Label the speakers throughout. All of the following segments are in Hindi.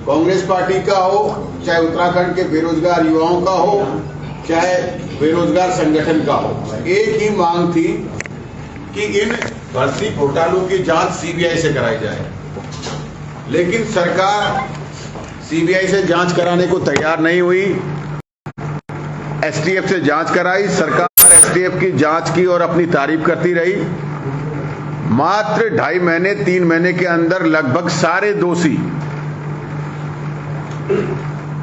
Speaker 1: कांग्रेस पार्टी का हो, चाहे उत्तराखंड के बेरोजगार युवाओं का हो, चाहे बेरोजगार संगठन का हो, एक ही मांग थी कि इन भर्ती घोटालों की जांच सीबीआई से कराई जाए। लेकिन सरकार सीबीआई से जांच कराने को तैयार नहीं हुई। एसटीएफ से जांच कराई, सरकार एसटीएफ की जांच की और अपनी तारीफ करती रही। मात्र 2.5 महीने 3 महीने के अंदर लगभग सारे दोषी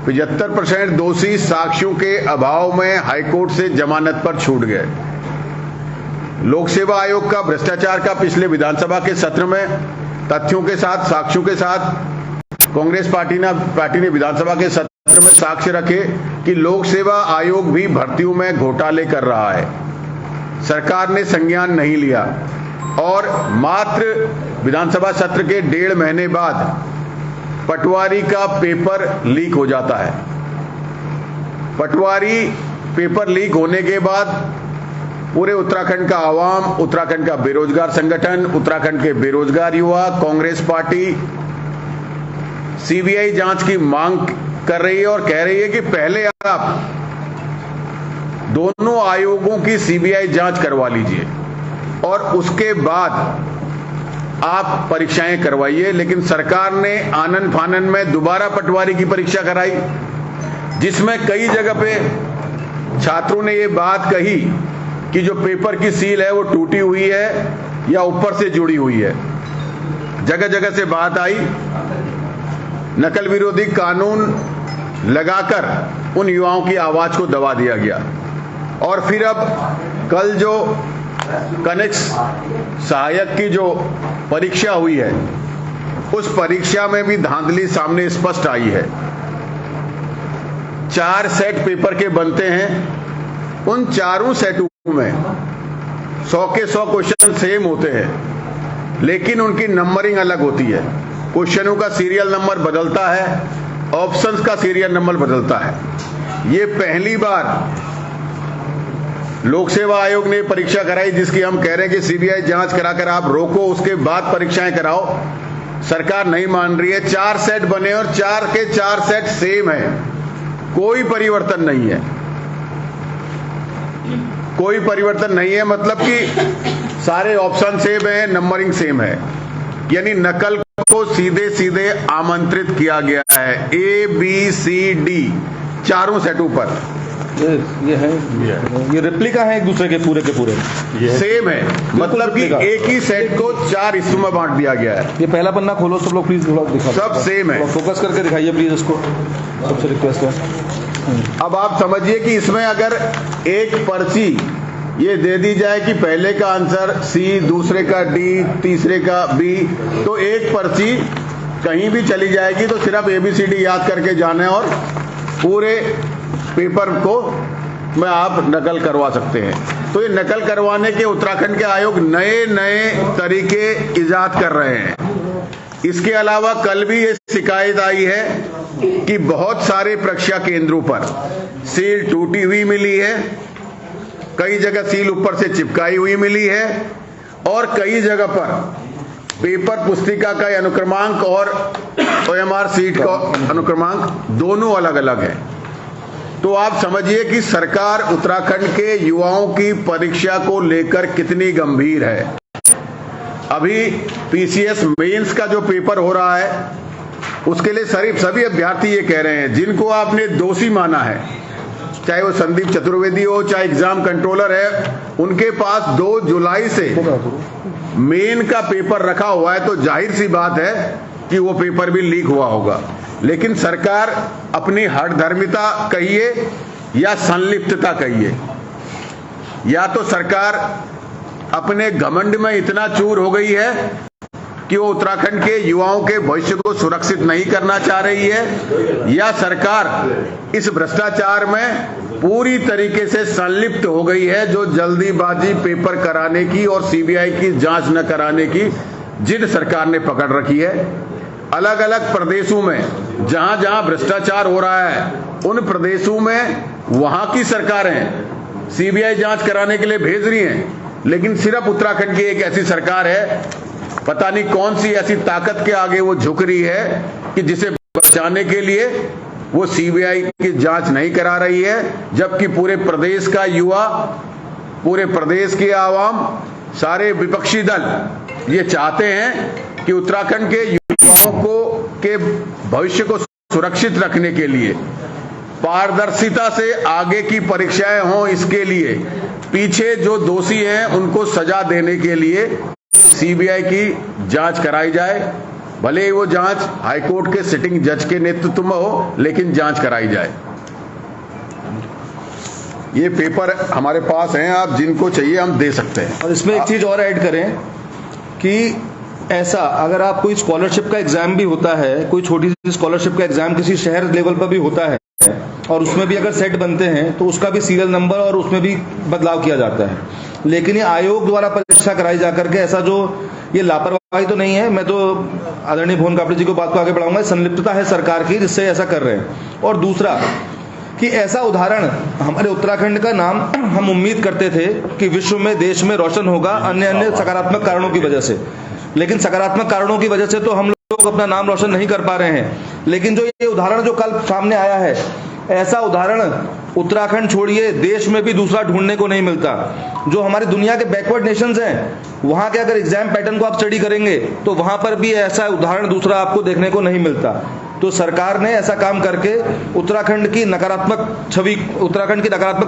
Speaker 1: 75% दोषी साक्ष्यों के अभाव में हाईकोर्ट से जमानत पर छूट गए। लोक सेवा आयोग का भ्रष्टाचार का पिछले विधानसभा के सत्र में तथ्यों के साथ, साक्ष्यों के साथ कांग्रेस पार्टी ने विधानसभा के सत्र में साक्ष्य रखे कि लोक सेवा आयोग भी भर्तियों में घोटाले कर रहा है। सरकार ने संज्ञान नहीं लिया और मात्र विधानसभा सत्र के 1.5 महीने बाद पटवारी का पेपर लीक हो जाता है। पटवारी पेपर लीक होने के बाद पूरे उत्तराखंड का आवाम, उत्तराखंड का बेरोजगार संगठन, उत्तराखंड के बेरोजगार युवा, कांग्रेस पार्टी सीबीआई जांच की मांग कर रही है और कह रही है कि पहले आप दोनों आयोगों की सीबीआई जांच करवा लीजिए और उसके बाद आप परीक्षाएं करवाइए। लेकिन सरकार ने आनन फानन में दोबारा पटवारी की परीक्षा कराई, जिसमें कई जगह पे छात्रों ने ये बात कही कि जो पेपर की सील है वो टूटी हुई है या ऊपर से जुड़ी हुई है। जगह जगह से बात आई। नकल विरोधी कानून लगाकर उन युवाओं की आवाज को दबा दिया गया। और फिर अब कल जो कनिष्ठ सहायक की जो परीक्षा हुई है, उस परीक्षा में भी धांधली सामने स्पष्ट आई है। 4 सेट पेपर के बनते हैं। उन चारों सेटों में 100 के 100 क्वेश्चन सेम होते हैं, लेकिन उनकी नंबरिंग अलग होती है। क्वेश्चनों का सीरियल नंबर बदलता है, ऑप्शंस का सीरियल नंबर बदलता है। ये पहली बार लोक सेवा आयोग ने परीक्षा कराई, जिसकी हम कह रहे हैं कि सीबीआई जांच कराकर आप रोको, उसके बाद परीक्षाएं कराओ। सरकार नहीं मान रही है। 4 सेट बने और 4 के 4 सेट सेम है, कोई परिवर्तन नहीं है। कोई परिवर्तन नहीं है मतलब कि सारे ऑप्शन सेम है, नंबरिंग सेम है। यानी नकल को सीधे सीधे आमंत्रित किया गया है। ए बी सी डी चारों सेटों पर
Speaker 2: ये है, ये रेप्लिका है एक दूसरे के पूरे
Speaker 1: सेम है। मतलब कि एक ही सेट को 4 हिस्सों में बांट दिया गया है।
Speaker 2: ये पहला पन्ना खोलो सब लोग प्लीज, थोड़ा दिखा,
Speaker 1: सब सेम है।
Speaker 2: फोकस करके दिखाइए प्लीज इसको, सबसे रिक्वेस्ट है।
Speaker 1: अब आप समझिए कि इसमें अगर एक पर्ची ये दे दी जाए कि पहले का आंसर सी, दूसरे का डी, तीसरे का बी, तो एक पर्ची कहीं भी चली जाएगी तो सिर्फ ABCD याद करके जाना है और पूरे पेपर को में आप नकल करवा सकते हैं। तो ये नकल करवाने के उत्तराखंड के आयोग नए नए तरीके इजाद कर रहे हैं। इसके अलावा कल भी ये शिकायत आई है कि बहुत सारे परीक्षा केंद्रों पर सील टूटी हुई मिली है, कई जगह सील ऊपर से चिपकाई हुई मिली है और कई जगह पर पेपर पुस्तिका का अनुक्रमांक और OMR सीट का अनुक्रमांक दोनों अलग अलग है। तो आप समझिए कि सरकार उत्तराखंड के युवाओं की परीक्षा को लेकर कितनी गंभीर है। अभी PCS मेंस का जो पेपर हो रहा है, उसके लिए सभी अभ्यर्थी ये कह रहे हैं, जिनको आपने दोषी माना है, चाहे वो संदीप चतुर्वेदी हो, चाहे एग्जाम कंट्रोलर है, उनके पास 2 जुलाई से मेन का पेपर रखा हुआ है, तो जाहिर सी बात है कि वो पेपर भी लीक हुआ होगा। लेकिन सरकार अपनी हठधर्मिता कहिए या संलिप्तता कहिए, या तो सरकार अपने घमंड में इतना चूर हो गई है कि वो उत्तराखंड के युवाओं के भविष्य को सुरक्षित नहीं करना चाह रही है, या सरकार इस भ्रष्टाचार में पूरी तरीके से संलिप्त हो गई है, जो जल्दीबाजी पेपर कराने की और सीबीआई की जांच न कराने की जिद सरकार ने पकड़ रखी है। अलग अलग प्रदेशों में जहां जहां भ्रष्टाचार हो रहा है, उन प्रदेशों में वहां की सरकारें सीबीआई जांच कराने के लिए भेज रही हैं, लेकिन सिर्फ उत्तराखंड की एक ऐसी सरकार है, पता नहीं कौन सी ऐसी ताकत के आगे वो झुक रही है कि जिसे बचाने के लिए वो सीबीआई की जांच नहीं करा रही है, जबकि पूरे प्रदेश का युवा, पूरे प्रदेश की आवाम, सारे विपक्षी दल ये चाहते हैं कि उत्तराखंड के युवाओं को के भविष्य को सुरक्षित रखने के लिए, पारदर्शिता से आगे की परीक्षाएं हों, इसके लिए पीछे जो दोषी हैं उनको सजा देने के लिए सीबीआई की जांच कराई जाए। भले ही वो जांच हाईकोर्ट के सिटिंग जज के नेतृत्व में हो, लेकिन जांच कराई जाए। ये पेपर हमारे पास हैं, आप जिनको चाहिए हम दे सकते हैं।
Speaker 2: और इसमें एक चीज और ऐड करें कि ऐसा अगर आप कोई स्कॉलरशिप का एग्जाम भी होता है, कोई छोटी सी स्कॉलरशिप का एग्जाम किसी शहर लेवल पर भी होता है और उसमें भी अगर सेट बनते हैं तो उसका भी सीरियल नंबर और उसमें भी बदलाव किया जाता है। लेकिन ये आयोग द्वारा परीक्षा कराई जाकर के ऐसा जो ये लापरवाही तो नहीं है। मैं तो आदरणीय भुवन कापड़ी जी को बात को आगे बढ़ाऊंगा, संलिप्तता है सरकार की जिससे ऐसा कर रहे हैं। और दूसरा कि ऐसा उदाहरण हमारे उत्तराखंड का नाम हम उम्मीद करते थे कि विश्व में, देश में रोशन होगा अन्य सकारात्मक कारणों की वजह से, लेकिन सकारात्मक कारणों की वजह से तो हम लोग अपना नाम रोशन नहीं कर पा रहे हैं। लेकिन जो ये उदाहरण जो कल सामने आया है, ऐसा उदाहरण उत्तराखंड छोड़िए देश में भी दूसरा ढूंढने को नहीं मिलता। जो हमारी दुनिया के बैकवर्ड नेशंस हैं, वहां के अगर एग्जाम पैटर्न को आप स्टडी करेंगे तो वहां पर भी ऐसा उदाहरण दूसरा आपको देखने को नहीं मिलता। तो सरकार ने ऐसा काम करके उत्तराखंड की नकारात्मक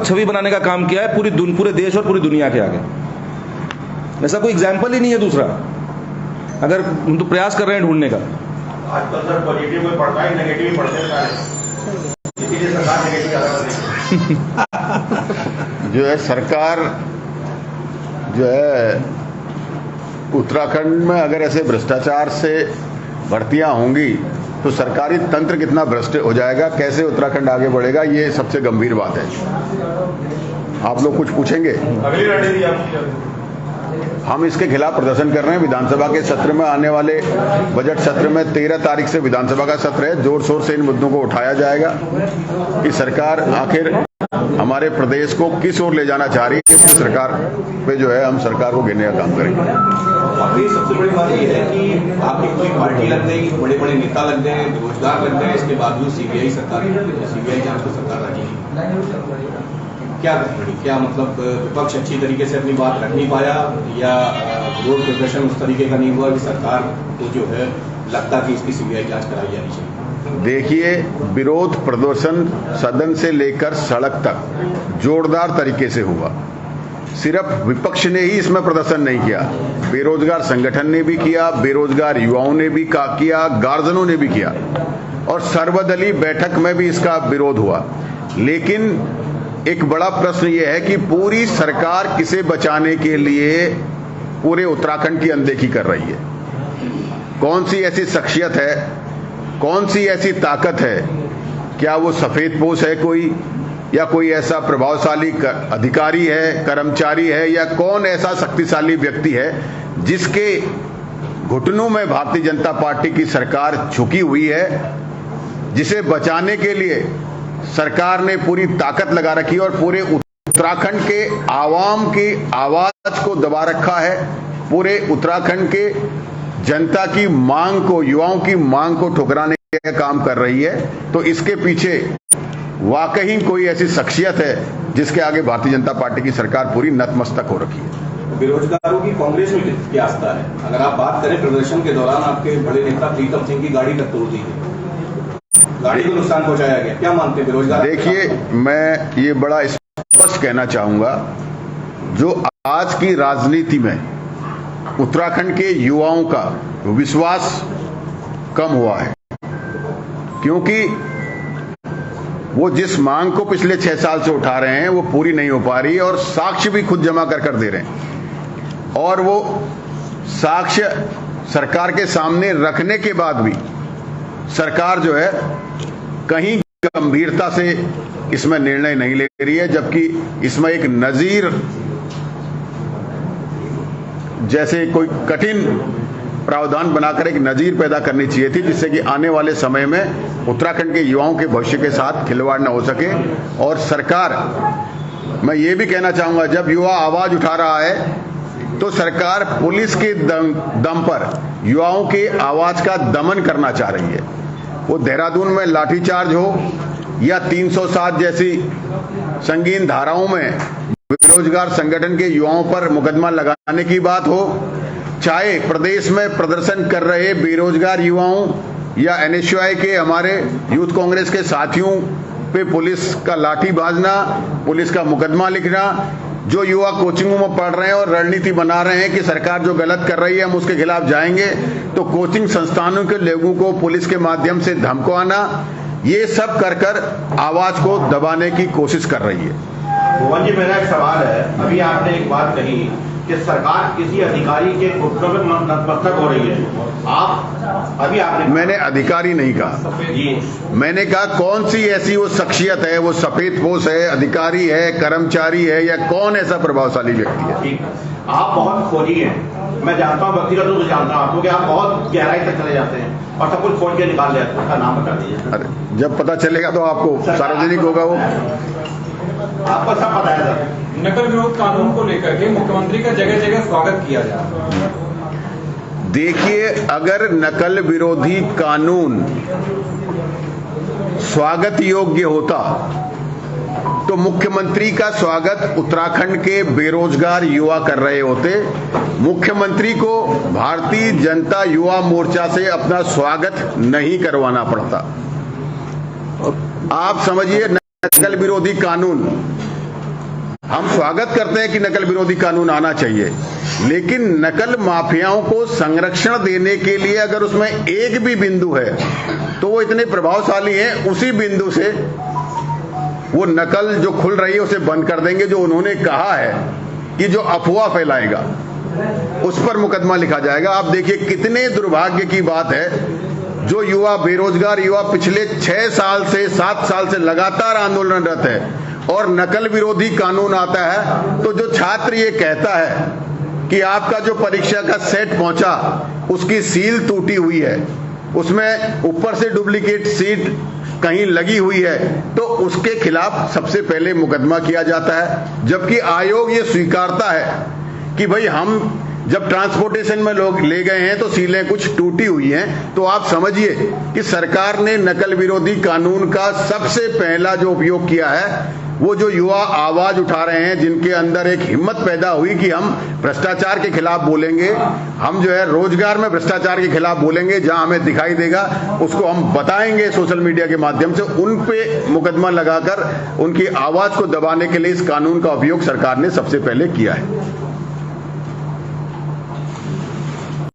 Speaker 2: छवि बनाने का काम किया है पूरे देश और पूरी दुनिया के आगे। ऐसा कोई एग्जाम्पल ही नहीं है दूसरा, अगर हम तो प्रयास कर रहे हैं ढूंढने का।
Speaker 3: आजकल सर पॉजिटिव में पढ़ता है, नेगेटिव पढ़ते हैं, इसीलिए सरकार नेगेटिव ज्यादा
Speaker 1: जो है सरकार जो है उत्तराखंड में अगर ऐसे भ्रष्टाचार से भर्तियां होंगी तो सरकारी तंत्र कितना भ्रष्ट हो जाएगा, कैसे उत्तराखंड आगे बढ़ेगा, ये सबसे गंभीर बात है। आप लोग कुछ पूछेंगे?
Speaker 3: अगली रणनीति आपकी?
Speaker 1: हम इसके खिलाफ प्रदर्शन कर रहे हैं। विधानसभा के सत्र में, आने वाले बजट सत्र में 13 तारीख से विधानसभा का सत्र है, जोर शोर से इन मुद्दों को उठाया जाएगा कि सरकार आखिर हमारे प्रदेश को किस ओर ले जाना चाह रही है। सरकार पे जो है हम सरकार को घेरने का काम करेंगे।
Speaker 3: अभी सबसे बड़ी बात यह है कि आपकी कोई पार्टी लग गई, बड़े बड़े नेता लग गए, बेरोजगार लग गए, इसके बावजूद सीबीआई जांच को सरकार राजी। क्या मतलब विपक्ष अच्छी तरीके से अपनी बात रख नहीं पाया, या विरोध प्रदर्शन उस तरीके का नहीं हुआ कि सरकार को जो है लगता कि इसकी सीबीआई जांच कराई जानी चाहिए?
Speaker 1: देखिए, विरोध प्रदर्शन सदन से लेकर सड़क तक जोरदार तरीके से हुआ। सिर्फ विपक्ष ने ही इसमें प्रदर्शन नहीं किया, बेरोजगार संगठन ने भी किया, बेरोजगार युवाओं ने भी किया, गार्जियनों ने भी किया, और सर्वदलीय बैठक में भी इसका विरोध हुआ। लेकिन एक बड़ा प्रश्न यह है कि पूरी सरकार किसे बचाने के लिए पूरे उत्तराखंड की अनदेखी कर रही है। कौन सी ऐसी शख्सियत है, कौन सी ऐसी ताकत है, क्या वो सफेदपोश है कोई, या कोई ऐसा प्रभावशाली अधिकारी है, कर्मचारी है, या कौन ऐसा शक्तिशाली व्यक्ति है जिसके घुटनों में भारतीय जनता पार्टी की सरकार झुकी हुई है, जिसे बचाने के लिए सरकार ने पूरी ताकत लगा रखी है और पूरे उत्तराखंड के आवाम की आवाज को दबा रखा है, पूरे उत्तराखंड के जनता की मांग को, युवाओं की मांग को ठुकराने का काम कर रही है। तो इसके पीछे वाकई कोई ऐसी शख्सियत है जिसके आगे भारतीय जनता पार्टी की सरकार पूरी नतमस्तक हो रखी है।
Speaker 3: बेरोजगारों की कांग्रेस में क्या आस्था है? अगर आप बात करें, प्रदर्शन के दौरान आपके बड़े नेता प्रीतम सिंह की गाड़ी तक तोड़ दी गई, गाड़ी को नुकसान पहुंचाया गया, क्या मानते हैं बेरोजगार? देखिए,
Speaker 1: मैं ये बड़ा स्पष्ट कहना चाहूंगा, जो आज की राजनीति में उत्तराखंड के युवाओं का विश्वास कम हुआ है, क्योंकि वो जिस मांग को पिछले 6 साल से उठा रहे हैं वो पूरी नहीं हो पा रही है, और साक्ष्य भी खुद जमा कर दे रहे हैं, और वो साक्ष्य सरकार के सामने रखने के बाद भी सरकार जो है कहीं गंभीरता से इसमें निर्णय नहीं ले रही है, जबकि इसमें एक नजीर जैसे कोई कठिन प्रावधान बनाकर एक नजीर पैदा करनी चाहिए थी, जिससे कि आने वाले समय में उत्तराखंड के युवाओं के भविष्य के साथ खिलवाड़ न हो सके। और सरकार, मैं ये भी कहना चाहूंगा, जब युवा आवाज उठा रहा है तो सरकार पुलिस के दम पर युवाओं की आवाज का दमन करना चाह रही है। वो देहरादून में लाठीचार्ज हो या 307 जैसी संगीन धाराओं में बेरोजगार संगठन के युवाओं पर मुकदमा लगाने की बात हो, चाहे प्रदेश में प्रदर्शन कर रहे बेरोजगार युवाओं या एनएसयूआई के हमारे यूथ कांग्रेस के साथियों पे पुलिस का लाठी भाजना, पुलिस का मुकदमा लिखना, जो युवा कोचिंगों में पढ़ रहे हैं और रणनीति बना रहे हैं कि सरकार जो गलत कर रही है हम उसके खिलाफ जाएंगे, तो कोचिंग संस्थानों के लोगों को पुलिस के माध्यम से धमकाना, ये सब कर कर आवाज को दबाने की कोशिश कर रही है।
Speaker 4: भुवन जी, मेरा एक सवाल है। अभी आपने एक बात कही कि सरकार किसी अधिकारी के घुटनों में नतमस्तक हो रही है। आपने
Speaker 1: मैंने अधिकारी नहीं कहा, मैंने कहा कौन सी ऐसी वो शख्सियत है, वो सफेद पोश है, अधिकारी है, कर्मचारी है, या कौन ऐसा प्रभावशाली व्यक्ति है।
Speaker 4: ठीक, आप बहुत खोजी हैं, मैं जानता हूँ, व्यक्तिगत रूप से जानता हूँ आपको कि आप बहुत गहराई तक चले जाते हैं और सब कुछ खोज के निकाल लेते हैं। उसका नाम बता दीजिए।
Speaker 1: अरे जब पता चलेगा तो आपको सार्वजनिक होगा, वो
Speaker 4: आपको सब पता है सर।
Speaker 5: नकल विरोध कानून को लेकर के मुख्यमंत्री का जगह जगह स्वागत किया जा रहा है।
Speaker 1: देखिए, अगर नकल विरोधी कानून स्वागत योग्य होता तो मुख्यमंत्री का स्वागत उत्तराखंड के बेरोजगार युवा कर रहे होते। मुख्यमंत्री को भारतीय जनता युवा मोर्चा से अपना स्वागत नहीं करवाना पड़ता। आप समझिए, नकल विरोधी कानून, हम स्वागत करते हैं कि नकल विरोधी कानून आना चाहिए, लेकिन नकल माफियाओं को संरक्षण देने के लिए अगर उसमें एक भी बिंदु है तो वो इतने प्रभावशाली हैं, उसी बिंदु से वो नकल जो खुल रही है उसे बंद कर देंगे। जो उन्होंने कहा है कि जो अफवाह फैलाएगा उस पर मुकदमा लिखा जाएगा। आप देखिए कितने दुर्भाग्य की बात है, जो युवा बेरोजगार युवा पिछले 6 साल से 7 साल से लगातार आंदोलनरत है और नकल विरोधी कानून आता है तो जो छात्र ये कहता है कि आपका जो परीक्षा का सेट पहुंचा उसकी सील टूटी हुई है, उसमें ऊपर से डुप्लीकेट सीट कहीं लगी हुई है, तो उसके खिलाफ सबसे पहले मुकदमा किया जाता है। जबकि आयोग ये स्वीकारता है कि भाई हम जब ट्रांसपोर्टेशन में लोग ले गए हैं तो सीलें कुछ टूटी हुई हैं। तो आप समझिए कि सरकार ने नकल विरोधी कानून का सबसे पहला जो उपयोग किया है, वो जो युवा आवाज उठा रहे हैं, जिनके अंदर एक हिम्मत पैदा हुई कि हम भ्रष्टाचार के खिलाफ बोलेंगे, हम जो है रोजगार में भ्रष्टाचार के खिलाफ बोलेंगे, जहां हमें दिखाई देगा उसको हम बताएंगे सोशल मीडिया के माध्यम से, उन पे मुकदमा लगाकर उनकी आवाज को दबाने के लिए इस कानून का उपयोग सरकार ने सबसे पहले किया है।